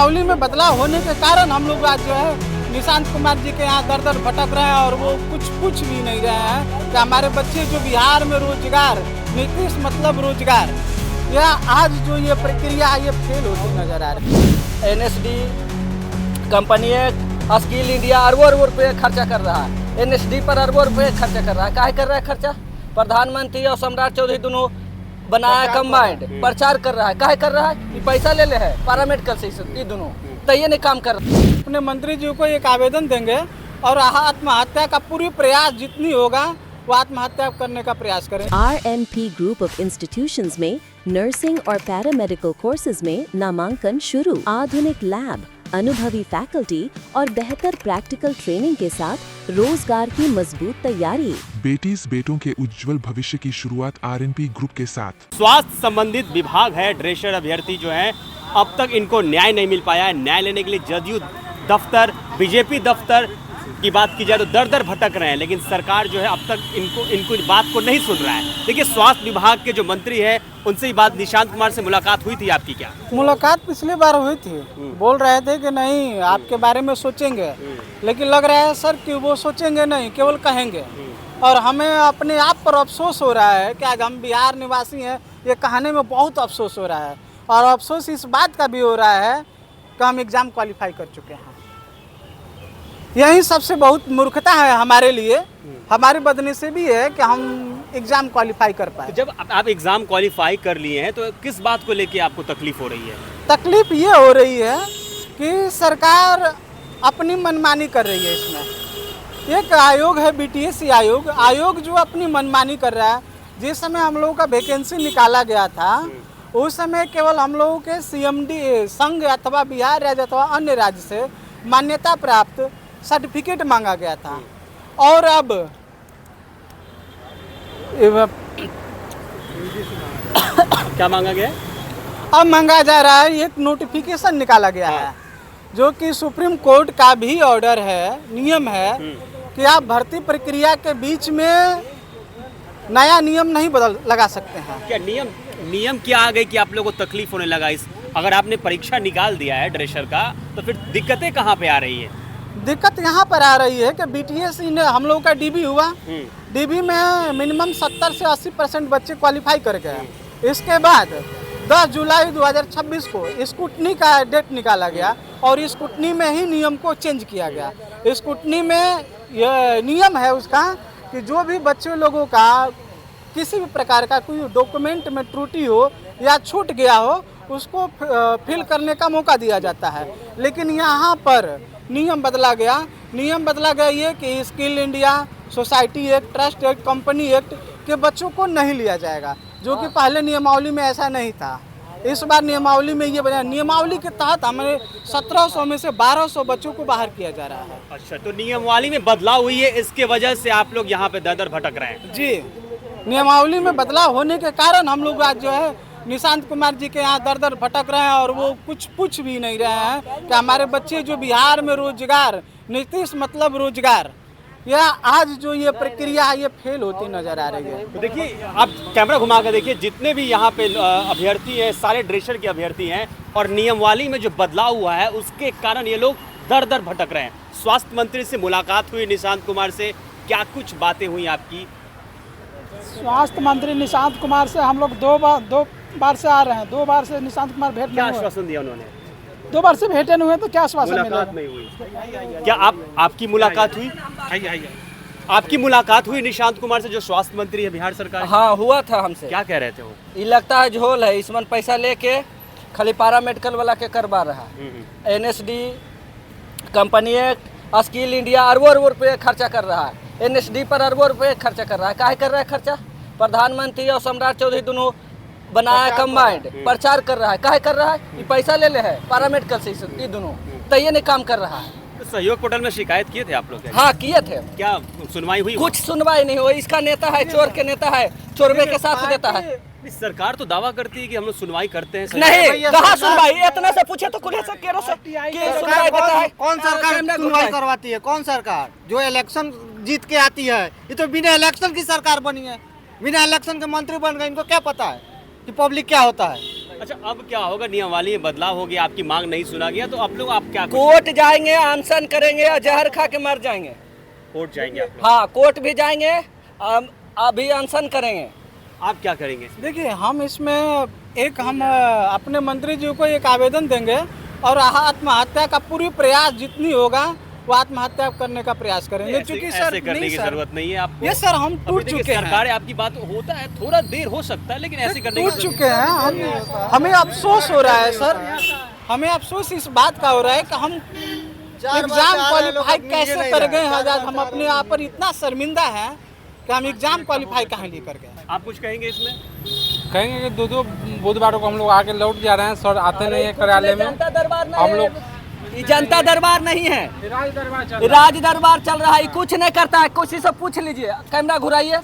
नियमावली में बदलाव होने के कारण हम लोग आज जो है निशांत कुमार जी के यहाँ दर दर भटक रहे हैं और वो कुछ भी नहीं रहे हैं कि हमारे बच्चे जो बिहार में रोजगार, नीतीश मतलब रोजगार, यह आज जो ये प्रक्रिया है ये फेल होती नजर आ रही है। एनएसडी कंपनी स्किल इंडिया अरबों रुपये खर्चा कर रहा है, एनएसडी पर अरबों रुपये खर्चा कर रहा है। काहे कर रहा है खर्चा? प्रधानमंत्री और सम्राट चौधरी दोनों बनाया कंबाइंड प्रचार कर रहा है। काहे कर रहा है? ये पैसा ले है पैरामेडिकल से, ये दोनों तो ये नहीं काम कर रहे। अपने मंत्री जी को एक आवेदन देंगे और आत्महत्या का पूरी प्रयास जितनी होगा वो आत्महत्या करने का प्रयास करें। RNP ग्रुप ऑफ इंस्टीट्यूशंस में नर्सिंग और पैरामेडिकल कोर्सेज में नामांकन शुरू। आधुनिक लैब, अनुभवी फैकल्टी और बेहतर प्रैक्टिकल ट्रेनिंग के साथ रोजगार की मजबूत तैयारी। बेटीज बेटों के उज्जवल भविष्य की शुरुआत RNP ग्रुप के साथ। स्वास्थ्य संबंधित विभाग है, ड्रेसर अभ्यर्थी जो हैं अब तक इनको न्याय नहीं मिल पाया है। न्याय लेने के लिए जदयू दफ्तर, बीजेपी दफ्तर की बात की जाए तो दर दर भटक रहे हैं, लेकिन सरकार जो है अब तक इनको बात को नहीं सुन रहा है। देखिए, स्वास्थ्य विभाग के जो मंत्री हैं उनसे ही बात, निशांत कुमार से मुलाकात हुई थी आपकी? क्या मुलाकात पिछली बार हुई थी, बोल रहे थे कि नहीं आपके बारे में सोचेंगे, लेकिन लग रहा है सर कि वो सोचेंगे नहीं, केवल कहेंगे। और हमें अपने आप पर अफसोस हो रहा है कि आज हम बिहार निवासी हैं, ये कहने में बहुत अफसोस हो रहा है। और अफसोस इस बात का भी हो रहा है कि हम एग्ज़ाम क्वालिफाई कर चुके हैं। यही सबसे बहुत मूर्खता है हमारे लिए, हमारी बदनसीबी है कि हम एग्ज़ाम क्वालिफाई कर पाए। तो जब आप एग्जाम क्वालिफाई कर लिए हैं तो किस बात को लेके आपको तकलीफ हो रही है? तकलीफ ये हो रही है कि सरकार अपनी मनमानी कर रही है। इसमें एक आयोग है BTSC आयोग जो अपनी मनमानी कर रहा है। जिस समय हम लोगों का वैकेंसी निकाला गया था उस समय केवल हम लोगों के CMD संघ अथवा बिहार राज्य अथवा अन्य राज्य से मान्यता प्राप्त सर्टिफिकेट मांगा गया था। और अब क्या मांगा गया? अब मांगा जा रहा है, एक नोटिफिकेशन निकाला गया है जो कि सुप्रीम कोर्ट का भी ऑर्डर है, नियम है कि आप भर्ती प्रक्रिया के बीच में नया नियम नहीं लगा सकते हैं। क्या नियम क्या आ गई कि आप लोगों को तकलीफ होने लगा? इस अगर आपने परीक्षा निकाल दिया है ड्रेसर का तो फिर दिक्कतें कहाँ पे आ रही है? दिक्कत यहाँ पर आ रही है कि BTSC ने हम लोगों का DB हुआ, DB में मिनिमम 70 से 80% बच्चे क्वालिफाई कर गए। इसके बाद 10 जुलाई 2026 को स्कूटनी का डेट निकाला गया और स्कूटनी में ही नियम को चेंज किया गया। स्कूटनी में यह नियम है उसका कि जो भी बच्चे लोगों का किसी भी प्रकार का कोई डॉक्यूमेंट में त्रुटि हो या छूट गया हो उसको फिल करने का मौका दिया जाता है। लेकिन यहाँ पर नियम बदला गया ये कि skill India, society act, trust act, company act के बच्चों को नहीं लिया जाएगा, जो कि पहले नियमावली में ऐसा नहीं था। इस बार नियमावली में ये बना, नियमावली के तहत हमें 1700 में से 1200 बच्चों को बाहर किया जा रहा है। अच्छा, तो नियमावली में बदलाव हुई है, इसके वजह से आप लोग यहाँ पे दर दर भटक रहे हैं? जी, नियमावली में बदलाव होने के कारण हम लोग आज जो है निशांत कुमार जी के यहाँ दर दर भटक रहे हैं और वो कुछ भी नहीं रहे हैं कि हमारे बच्चे जो बिहार में रोजगार, नीतीश मतलब रोजगार, यह आज जो ये प्रक्रिया है ये फेल होती नजर आ रही है। तो देखिए, आप कैमरा घुमा कर देखिए, जितने भी यहाँ पे अभ्यर्थी हैं सारे ड्रेसर के अभ्यर्थी हैं और नियमावली में जो बदलाव हुआ है उसके कारण ये लोग दर दर भटक रहे हैं। स्वास्थ्य मंत्री से मुलाकात हुई निशांत कुमार से, क्या कुछ बातें हुई आपकी? स्वास्थ्य मंत्री निशांत कुमार से हम लोग दो बार से आ रहे हैं, 2 बार से निशांत कुमार भेंट क्या नहीं हुए। आश्वासन दिया उन्होंने? 2 बार से भेंटे नहीं हुए तो क्या आश्वासन मुलाकात मिलेगा? नहीं हुई। क्या आपकी मुलाकात हुई? आपकी मुलाकात हुई निशांत कुमार से जो स्वास्थ्य मंत्री है बिहार सरकार? हाँ, हुआ था हमसे। क्या कह रहे थे वो? ये लगता है झोल है, इसमें पैसा लेके खाली पैरामेडिकल वाला के करवा रहा है। NSD कंपनी स्किल इंडिया अरबों रुपये खर्चा कर रहा है, NSD पर अरबों रुपये खर्चा कर रहा है। काहे कर रहा है खर्चा? प्रधानमंत्री और सम्राट चौधरी दोनों बनाया कंबाइंड प्रचार कर रहा है। काहे कर रहा है? ये पैसा ले है पैरामेडिकल से, ये दोनों तो ये नहीं काम कर रहा है। तो सहयोग पोर्टल में शिकायत किए थे आप लोग? हाँ, किए थे। क्या सुनवाई हुई? कुछ सुनवाई नहीं हुई। इसका नेता है, चोर के नेता है, चोरवे के साथ देता है। सरकार तो दावा करती है कि हम लोग सुनवाई करते हैं। नहीं, कहाँ सुनवाई? इतना से पूछे तो खुले से केरो से कि सुनवाई देता है। कौन सरकार सुनवाई करवाती है? कौन सरकार? जो इलेक्शन जीत के आती है, ये तो बिना इलेक्शन की सरकार बनी है, बिना इलेक्शन के मंत्री बन गए। इनको क्या पता है कि पब्लिक क्या होता है? अच्छा, अब क्या होगा? नियमावली में बदलाव हो गया, आपकी मांग नहीं सुना गया, तो अब लोग आप क्या कोर्ट जाएंगे, अनशन करेंगे या जहर खा के मर जाएंगे। कोर्ट जाएंगे आप लोग? हाँ, कोर्ट भी जाएंगे, अभी अनशन करेंगे। आप क्या करेंगे? देखिए, हम इसमें हम अपने मंत्री जी को एक आवेदन देंगे और आत्महत्या का पूरी प्रयास जितनी होगा वो आत्महत्या करने का प्रयास करेंगे, क्योंकि सर ऐसे करने की जरूरत नहीं है आपको। ये सर हम टूट चुके हैं। सरकार आपकी बात होता है, थोड़ा देर हो सकता है, लेकिन ऐसे करने की टूट चुके हैं। हमें अफसोस हो रहा है सर, हमें अफसोस इस बात का हो रहा है कि हम एग्जाम क्वालिफाई कैसे कर गए हैं। आज हम अपने आप पर इतना शर्मिंदा है कि हम एग्जाम क्वालिफाई कहाँ लेकर गए। आप कुछ कहेंगे इसमें? कहेंगे कि दो बुधवार को हम लोग आके लौट जा रहे हैं, सर आते नहीं है कार्यालय में। जनता दरबार हम लोग जनता दरबार नहीं है, राज दरबार चल रहा है। कुछ नहीं करता है, किसी से पूछ लीजिए, कैमरा घुराइए।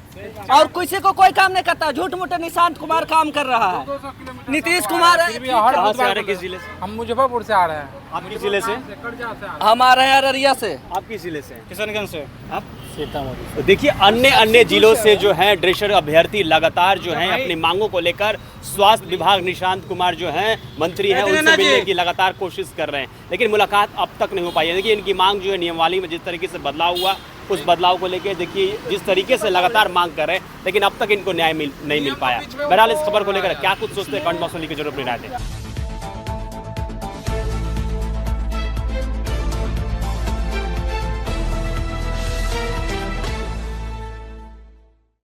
और किसी को कोई काम नहीं करता, झूठ मूठ निशांत कुमार काम कर रहा है, नीतीश कुमार। कहाँ से आ रहे हैं? किस जिले से? हम मुजफ्फरपुर से आ रहे हैं। आप किस जिले से? हम आ रहे हैं अररिया से। आप किस जिले से? किशनगंज से। आप सीतामढ़ी। तो देखिए, अन्य जिलों से जो है ड्रेसर अभ्यर्थी लगातार जो है अपनी मांगों को लेकर स्वास्थ्य विभाग निशांत कुमार जो है मंत्री हैं उनसे मिलने की लगातार कोशिश कर रहे हैं, लेकिन मुलाकात अब तक नहीं हो पाई है। देखिए, इनकी मांग जो है नियमावली में जिस तरीके से बदलाव हुआ, उस बदलाव को लेकर देखिए जिस तरीके से लगातार मांग कर रहे हैं, लेकिन अब तक इनको न्याय नहीं मिल पाया। बहरहाल इस खबर को लेकर क्या कुछ सोचते हैं, कमेंट बॉक्स में लिखकर जरूर अपनी राय दें।